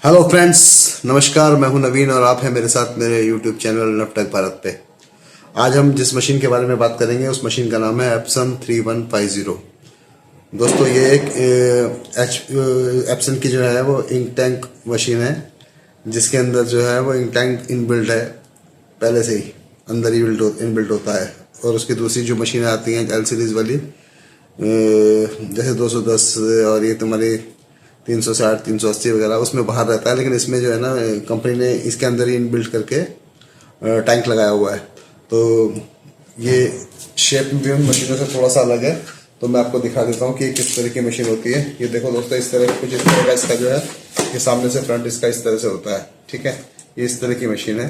Hello friends, नमस्कार। मैं हूं नवीन और आप हैं मेरे साथ मेरे यूट्यूब चैनल नवटेक भारत पे। आज हम जिस मशीन के बारे में बात करेंगे उस मशीन का नाम है एप्सन 3150। दोस्तों ये एक एप्सन की जो है वो इंक टैंक मशीन है, जिसके अंदर जो है वो इंक टैंक इनबिल्ट है, पहले से ही अंदर ही इनबिल्ट होता है। और उसकी दूसरी जो मशीनें आती हैं एल सीरीज वाली, जैसे 210 और ये तुम्हारी 360 380 वगैरह, उसमें बाहर रहता है। लेकिन इसमें जो है ना, कंपनी ने इसके अंदर ही इनबिल्ट करके टैंक लगाया हुआ है। तो ये शेप भी उन मशीनों से थोड़ा सा अलग है। तो मैं आपको दिखा देता हूँ कि किस तरह की मशीन होती है। ये देखो दोस्तों, इस तरह कुछ इस तरह का इसका जो है, ये सामने से फ्रंट इसका इस तरह से होता है। ठीक है, ये इस तरह की मशीन है।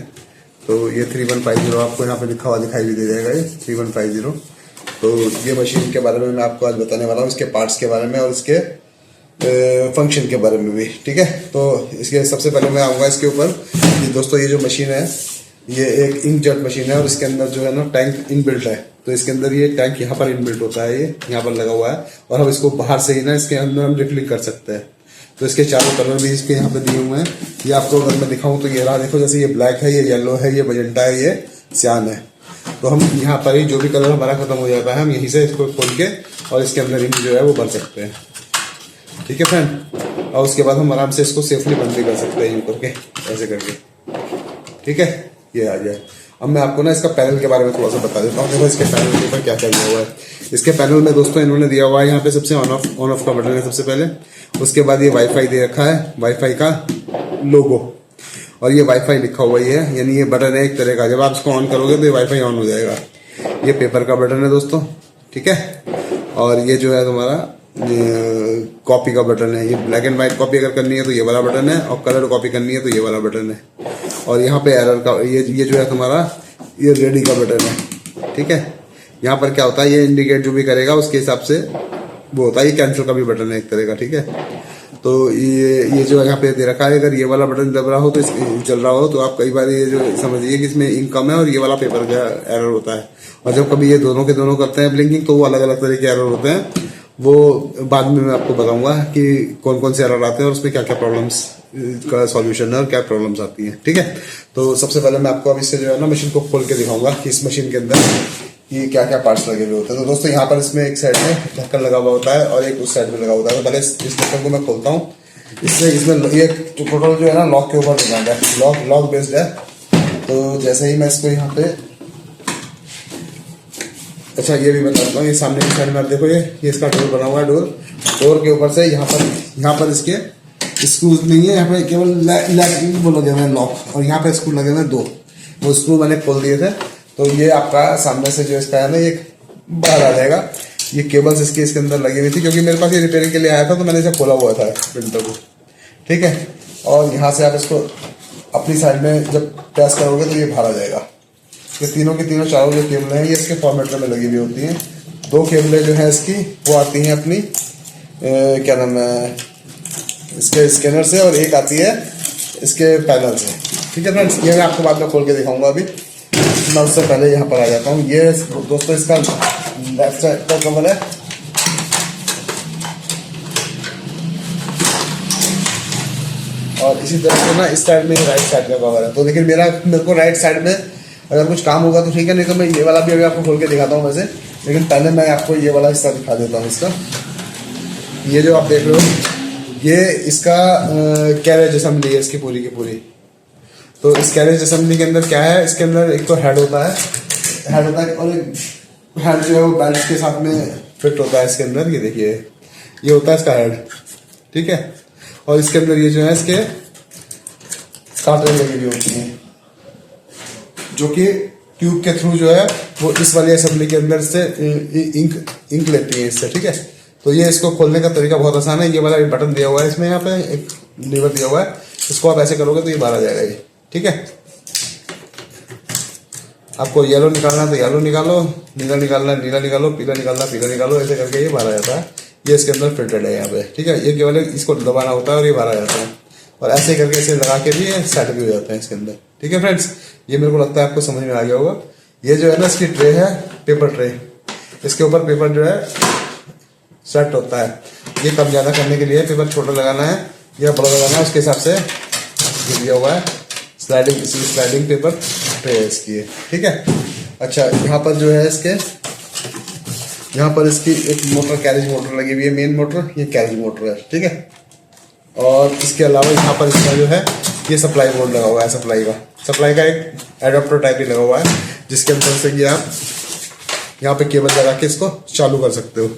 तो ये 3150 आपको यहाँ पे लिखा हुआ दिखाई भी दे जाएगा, ये 3150। तो ये मशीन के बारे में मैं आपको आज बताने वाला हूँ, इसके पार्ट्स के बारे में और इसके फंक्शन के बारे में भी। ठीक है, तो इसके सबसे पहले मैं आऊँगा इसके ऊपर। ये दोस्तों, ये जो मशीन है ये एक इंकजेट मशीन है और इसके अंदर जो है ना टैंक इनबिल्ट है। तो इसके अंदर ये टैंक यहाँ पर इनबिल्ट होता है, ये यहाँ पर लगा हुआ है। और हम इसको बाहर से ही ना इसके अंदर हम रिफिलिंग कर सकते हैं। तो इसके चारों कलर भी इसके यहाँ पे दिए हुए हैं। ये आपको अगर मैं दिखाऊँ तो ये रहा, देखो, जैसे ये ब्लैक है, ये येलो है, ये मजेंटा है, ये सियान है। तो हम यहाँ पर ही जो भी कलर हमारा खत्म हो जाता है, हम यहीं से इसको खोल के और इसके अंदर इंक जो है वो भर सकते हैं। ठीक है फ्रेंड, और उसके बाद हम आराम से इसको सेफली बंद भी कर सकते हैं यूं करके, ऐसे करके। ठीक है, ये आ गया। अब मैं आपको ना इसका पैनल के बारे में थोड़ा सा बता देता हूँ। देखो इसके पैनल के ऊपर क्या क्या दिया हुआ है। इसके पैनल में दोस्तों इन्होंने दिया हुआ है, यहाँ पे सबसे ऑन ऑफ का बटन है सबसे पहले। उसके बाद ये वाईफाई दे रखा है, वाईफाई का लोगो, और ये वाईफाई लिखा हुआ है, यानी ये बटन है एक तरह का। जब आप इसको ऑन करोगे तो ये वाईफाई ऑन हो जाएगा। ये पेपर का बटन है दोस्तों। ठीक है, और ये जो है तुम्हारा कॉपी का बटन है। ये ब्लैक एंड व्हाइट कॉपी अगर करनी है तो ये वाला बटन है, और कलर कॉपी करनी है तो ये वाला बटन है। और यहाँ पे एरर का ये जो है तुम्हारा, ये रेडी का बटन है। ठीक है, यहाँ पर क्या होता है, ये इंडिकेट जो भी करेगा उसके हिसाब से वो होता है। ये कैंसिल का भी बटन है एक तरह का। ठीक है, तो ये जो यहाँ पे दे रखा है, अगर ये वाला बटन दब रहा हो तो चल रहा हो तो आप कई बार ये जो समझिए कि इसमें इंक कम है और ये वाला पेपर का एरर होता है। और जब कभी ये दोनों के दोनों करते हैं ब्लिंकिंग, तो वो अलग अलग तरह के एरर होते हैं। वो बाद में मैं आपको बताऊंगा कि कौन कौन से एरर आते हैं और उसमें क्या क्या प्रॉब्लम्स का सॉल्यूशन है और क्या प्रॉब्लम्स आती हैं। ठीक है, तो सबसे पहले मैं आपको अब इससे जो है ना मशीन को खोल के दिखाऊंगा कि इस मशीन के अंदर कि क्या क्या पार्ट्स लगे हुए होते हैं। तो दोस्तों, यहाँ पर इसमें एक साइड में ढक्कन लगा हुआ होता है और एक उस साइड में लगा होता है। तो पहले इस ढक्कन को मैं खोलता हूँ। इसमें ये टोटल जो है ना लॉक के ऊपर डिपेंड है, लॉक बेस्ड है। तो जैसे ही मैं इसको यहाँ पे, अच्छा ये भी बता देता हूँ, ये सामने की साइड में आप देखो, ये इसका डोर बना हुआ है। डोर के ऊपर से यहाँ पर इसके स्क्रूज नहीं है, यहाँ पे केवल वो लगे हुए हैं लॉक, और यहाँ पे स्क्रू लगे हुए हैं 2। वो स्क्रू मैंने खोल दिए थे। तो ये आपका सामने से जो इसका है ना, ये बाहर आ जाएगा। ये केबल्स इसके अंदर लगी हुई थी, क्योंकि मेरे पास ये रिपेयरिंग के लिए आया था तो मैंने इसे खोला हुआ था प्रिंटर को। ठीक है, और यहाँ से आप इसको अपनी साइड में जब प्रेस करोगे तो ये बाहर आ जाएगा। ये तीनों की तीनों चारों जो केबलें हैं ये इसके फॉर्मेटर में लगी हुई होती हैं। 2 केबलें जो है इसकी वो आती हैं अपनी क्या नाम है, इसके स्कैनर से, और एक आती है इसके पैनल से। ठीक है फ्रेंड्स, ये मैं आपको बाद में खोल के दिखाऊंगा। अभी मैं उससे पहले यहाँ पर आ जाता हूँ। ये दोस्तों इसका लेफ्ट साइड का कवर है, और इसी तरह से ना इस साइड में राइट साइड का कवर है। तो लेकिन मेरे को राइट साइड में अगर कुछ काम होगा तो ठीक है, नहीं तो मैं ये वाला भी अभी आपको खोल के दिखाता हूँ वैसे। लेकिन पहले मैं आपको ये वाला हिस्सा दिखा देता हूँ इसका। ये जो आप देख रहे हो, ये इसका कैरेज असेंबली है इसकी पूरी की पूरी। तो इस कैरेज असेंबली के अंदर क्या है, इसके अंदर एक तो हेड होता है, और हेड जो है वो बेल्ट के साथ में फिट होता है इसके अंदर। ये देखिए, ये होता है इसका हेड। ठीक है, और इसके अंदर ये जो है इसके कार्टेज लगी हुई होती हैं, जो कि ट्यूब के थ्रू जो है वो इस वाली असेंबली के अंदर से इंक लेती है इससे। ठीक है, तो ये इसको खोलने का तरीका बहुत आसान है। ये वाला बटन दिया हुआ है इसमें, यहाँ पे एक लीवर दिया हुआ है, इसको आप ऐसे करोगे तो ये बाहर आ जाएगा ये। ठीक है, आपको येलो निकालना है तो येलो निकालो, नीला निकालना है नीला निकालो, पीला निकालना पीला निकालो, ऐसे करके ये बाहर आ जाता है। ये इसके अंदर फिल्टर्ड है यहाँ पे। ठीक है, ये केवल इसको दबाना होता है और ये बाहर आ जाता है, और ऐसे करके इसे लगा के भी सेट भी हो जाता है इसके अंदर। ठीक है फ्रेंड्स, ये मेरे को लगता है आपको समझ में आ गया होगा। ये जो है ना इसकी ट्रे है, पेपर ट्रे, इसके ऊपर पेपर जो है सेट होता है। ये कम ज़्यादा करने के लिए पेपर छोटा लगाना है या बड़ा लगाना है, उसके हिसाब से ये दिया हुआ है स्लाइडिंग पेपर पे है इसकी, ठीक है। अच्छा, यहाँ पर जो है यहाँ पर इसकी एक मोटर, कैरेज मोटर लगी हुई है, मेन मोटर, ये कैरेज मोटर है, ठीक है। और इसके अलावा यहाँ पर इसका जो है ये सप्लाई बोर्ड लगा हुआ है, सप्लाई का एक एडाप्टर टाइप ही लगा हुआ है, जिसके अंदर से कि आप यहाँ पे केबल लगा के इसको चालू कर सकते हो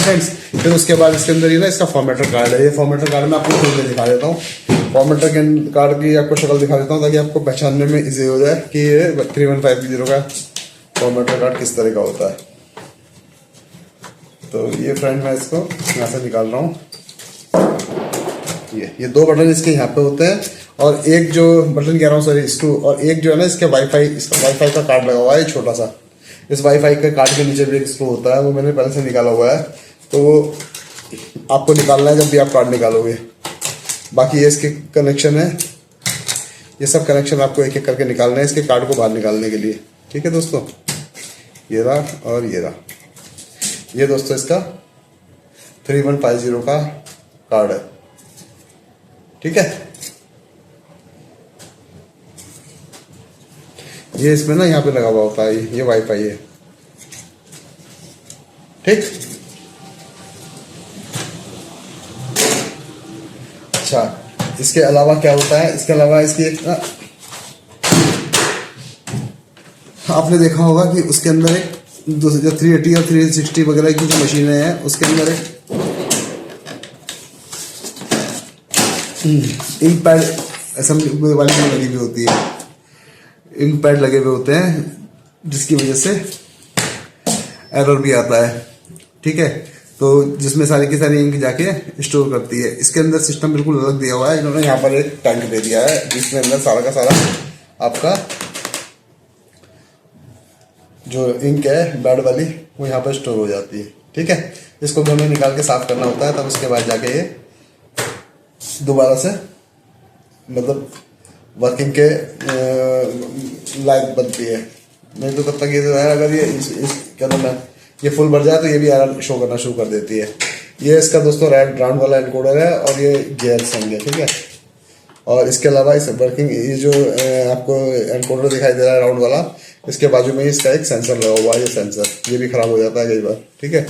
फ्रेंड्स। फिर उसके बाद इसके अंदर ये ना इसका फॉर्मेटर कार्ड है। ये फॉर्मेटर कार्ड मैं आपको खोल के दिखा देता हूँ। फॉर्मेटर कार्ड की आपको शक्ल दिखा देता हूँ ताकि आपको पहचानने में इजी हो जाए कि ये 3150 का फॉर्मेटर कार्ड किस तरह का होता है। तो ये फ्रेंड मैं इसको यहाँ से निकाल रहा हूँ। ये 2 बटन इसके यहाँ पे होते हैं, और एक जो बटन कह रहा हूँ सॉरी स्क्रू, और एक जो है ना इसका वाईफाई का कार्ड लगा हुआ है छोटा सा। इस वाईफाई के कार्ड के नीचे भी एक स्क्रू होता है, वो मैंने पहले से निकाला हुआ है, तो वो आपको निकालना है जब भी आप कार्ड निकालोगे। बाकी ये इसके कनेक्शन है, ये सब कनेक्शन आपको एक एक करके निकालना है इसके कार्ड को बाहर निकालने के लिए, ठीक है दोस्तों। ये रहा और ये रहा, ये दोस्तों इसका 3150 का कार्ड है, ठीक है। ये इसमें ना यहाँ पे लगा हुआ होता है, ये वाईफाई है, ठीक। अच्छा, इसके अलावा क्या होता है, इसके अलावा इसकी एक ना आपने देखा होगा कि उसके अंदर एक जो 380 और 360 वगैरह की जो मशीनें हैं उसके अंदर एक इंक पैड असेंबली वाली लगी हुई होती है, इंक पैड लगे हुए होते हैं, जिसकी वजह से एरर भी आता है, ठीक है। तो जिसमें सारी की सारी इंक जाके स्टोर करती है। इसके अंदर सिस्टम बिल्कुल अलग दिया हुआ है, इन्होंने यहाँ पर एक टैंक दे दिया है जिसके अंदर सारा का सारा आपका जो इंक है बैड वाली वो यहाँ पर स्टोर हो जाती है, ठीक है। इसको भी हमें निकाल के साफ करना होता है, तब उसके बाद जाके ये दोबारा से मतलब वर्किंग के लायक बनती है। नहीं तो तब तक ये जो है अगर ये क्या नाम है ये फुल भर जाए तो ये भी एरर शो करना शुरू कर देती है। ये इसका दोस्तों राउंड वाला एनकोडर है और ये गियर्स होंगे, ठीक है। और इसके अलावा इस वर्किंग ये जो आपको एनकोडर दिखाई दे रहा है राउंड वाला, इसके बाजू में इसका एक सेंसर लगा हुआ है, ये सेंसर ये भी खराब हो जाता है कई बार, ठीक है।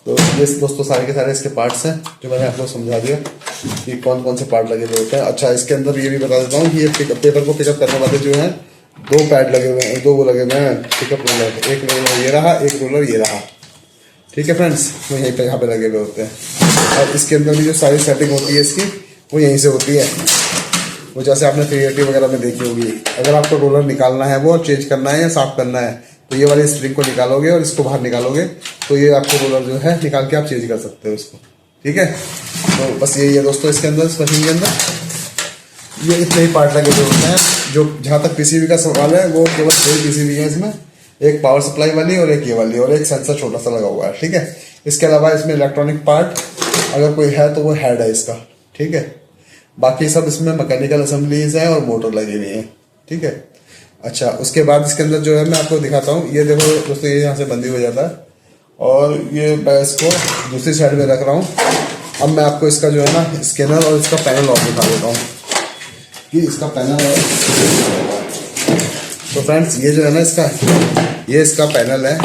तो ये दोस्तों सारे के सारे इसके पार्ट्स हैं जो मैंने आपको समझा दिया कि कौन कौन से पार्ट लगे हुए होते हैं। अच्छा, इसके अंदर ये भी बता देता हूँ कि ये पेपर को पिकअप करने वाले जो हैं 2 पैड लगे हुए हैं, 2 वो लगे हुए हैं पिकअप रोलर, एक रोलर ये रहा, एक रोलर ये रहा, ठीक है फ्रेंड्स। वो यहीं पे यहाँ पे लगे हुए होते हैं। और इसके अंदर भी जो सारी सेटिंग होती है इसकी वो यहीं से होती है, वो जैसे आपने 380 वगैरह में देखी होगी। अगर आपको रोलर निकालना है वो चेंज करना है या साफ करना है तो ये वाली स्प्रिंग को निकालोगे और इसको बाहर निकालोगे तो ये आपको रोलर जो है निकाल के आप चेंज कर सकते हो इसको, ठीक है। तो बस यही है दोस्तों इसके अंदर, इस मशीन के अंदर ये इतने ही पार्ट लगे हुए होते हैं। जो जहाँ तक पीसीबी का सवाल है वो केवल 2 पीसीबी है इसमें, एक पावर सप्लाई वाली और एक ये वाली, और एक सेंसर छोटा सा लगा हुआ है, ठीक है। इसके अलावा इसमें इलेक्ट्रॉनिक पार्ट अगर कोई है तो वो हेड है इसका, ठीक है। बाकी सब इसमें मैकेनिकल असेंबलीज है और मोटर लगी हुई है, ठीक है। अच्छा, उसके बाद इसके अंदर जो है मैं आपको दिखाता हूँ। ये देखो दोस्तों, ये यहाँ से बंदी हो जाता है और ये मैं इसको दूसरी साइड में रख रहा हूँ। अब मैं आपको इसका जो है ना स्कैनर और इसका पैनल ऑफ दिखा देता हूँ कि इसका पैनल है। तो फ्रेंड्स ये जो है ना ये इसका पैनल है,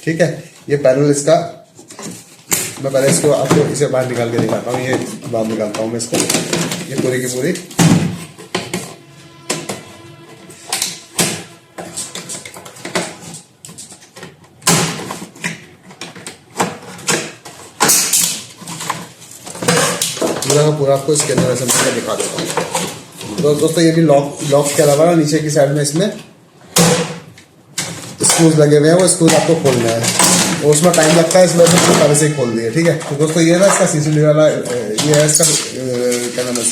ठीक है। ये पैनल इसका मैं पहले इसको आपको इसे बाहर निकाल के दिखाता हूँ। ये बाहर निकालता हूँ मैं इसको, ये पूरी की पूरी पूरा का पूरा आपको इसके अंदर असेंबली का दिखा देता हूँ। तो दोस्तों ये भी लॉक के अलावा नीचे की साइड में इसमें स्क्रूज लगे हुए हैं, वो स्क्रूज आपको खोलना है, और उसमें टाइम लगता है, इसलिए तो पहले से ही खोल दिए, ठीक है। तो दोस्तों ये ना इसका सीसीडी वाला ये है इसका क्या नाम है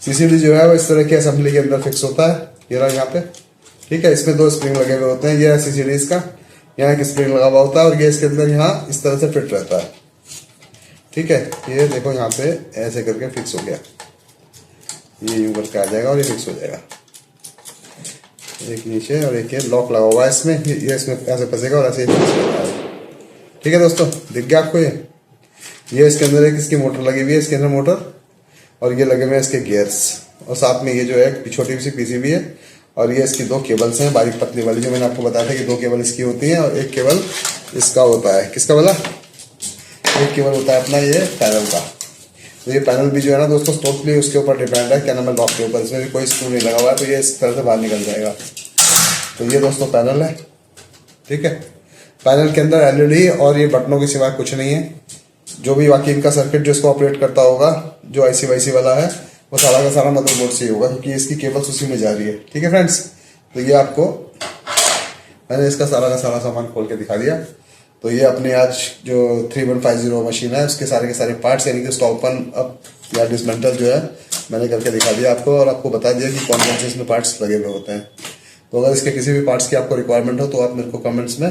सीसीडी जो है वो इस तरह की असेंबली के अंदर फिक्स होता है, ये रहा यहाँ पे, ठीक है। इसमें 2 स्प्रिंग लगे हुए होते हैं, ये है सीसीडी इसका, यहाँ एक स्प्रिंग लगा हुआ होता है और ये इसके अंदर यहाँ इस तरह से फिट रहता है, ठीक है। ये देखो यहाँ पे ऐसे करके फिक्स हो गया, ये यूं करके आ जाएगा और ये फिक्स हो जाएगा। एक नीचे और एक ये लॉक लगा हुआ है इसमें, ये इसमें ऐसे फंसेगा और ऐसे ही फिक्स हो जाएगा, ठीक है दोस्तों। दिख गया आपको ये इसके अंदर एक इसकी मोटर लगी हुई है, इसके अंदर मोटर, और ये लगे हुए हैं इसके गियर्स, और साथ में ये जो है एक छोटी सी पीसीबी है और ये इसकी 2 केबल्स हैं बारीक पतली वाली, जो मैंने आपको बताया था कि 2 केबल इसकी होती हैं और एक केबल इसका होता है। किसका वाला? एक केबल होता है अपना ये पैनल का। तो ये पैनल भी जो है ना दोस्तों टोटली उसके ऊपर डिपेंड है, क्या नाम है, लॉक के ऊपर। इसमें भी कोई स्क्रू नहीं लगा हुआ है, तो ये इस तरह से बाहर निकल जाएगा। तो ये दोस्तों पैनल है, ठीक है। पैनल के अंदर एलईडी और ये बटनों के सिवा कुछ नहीं है। जो भी बाकी इनका सर्किट जो इसको ऑपरेट करता होगा, जो आईसी वाईसी वाला है, वो सारा का सारा मदरबोर्ड से ही होगा, क्योंकि इसकी केबल्स उसी में जा रही है, ठीक है फ्रेंड्स। तो ये आपको मैंने इसका सारा का सारा सामान खोल के दिखा दिया। तो ये अपने आज जो 3150 मशीन है उसके सारे के सारे पार्ट्स, यानी कि उसका ओपन अप या डिसमेंटल जो है मैंने करके दिखा दिया आपको, और आपको बता दिया कि कौन कौन से इसमें पार्ट्स लगे हुए होते हैं। तो अगर इसके किसी भी पार्ट्स की आपको रिक्वायरमेंट हो तो आप मेरे को कमेंट्स में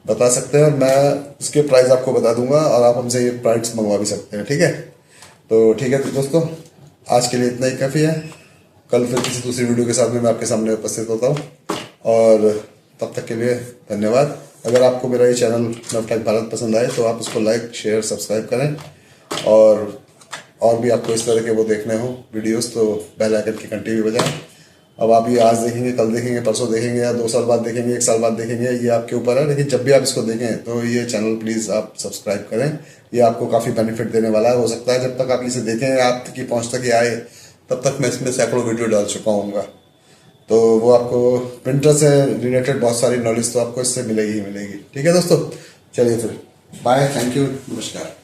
बता सकते हैं, और मैं इसके प्राइस आपको बता दूंगा, और आप हमसे ये प्राइस मंगवा भी सकते हैं, ठीक है। तो ठीक है दोस्तों, आज के लिए इतना ही काफ़ी है। कल फिर किसी दूसरी वीडियो के साथ में मैं आपके सामने उपस्थित होता हूँ, और तब तक के लिए धन्यवाद। अगर आपको मेरा ये चैनल नवटेक भारत पसंद आए तो आप उसको लाइक शेयर सब्सक्राइब करें, और भी आपको इस तरह के वो देखने हो वीडियोस तो बेल आइकन की घंटी भी बजाएं। अब आप ये आज देखेंगे, कल देखेंगे, परसों देखेंगे, या 2 साल बाद देखेंगे, 1 साल बाद देखेंगे, ये आपके ऊपर है। लेकिन जब भी आप इसको देखें तो ये चैनल प्लीज़ आप सब्सक्राइब करें, ये आपको काफ़ी बेनिफिट देने वाला है। हो सकता है जब तक आप इसे देखें, आप तक की पहुँच तक ये आए, तब तक मैं इसमें सैकड़ों वीडियो डाल चुका हूँगा। तो वो आपको प्रिंटर से रिलेटेड बहुत सारी नॉलेज तो आपको इससे मिलेगी ही मिलेगी, ठीक है दोस्तों। चलिए फिर बाय, थैंक यू, नमस्कार।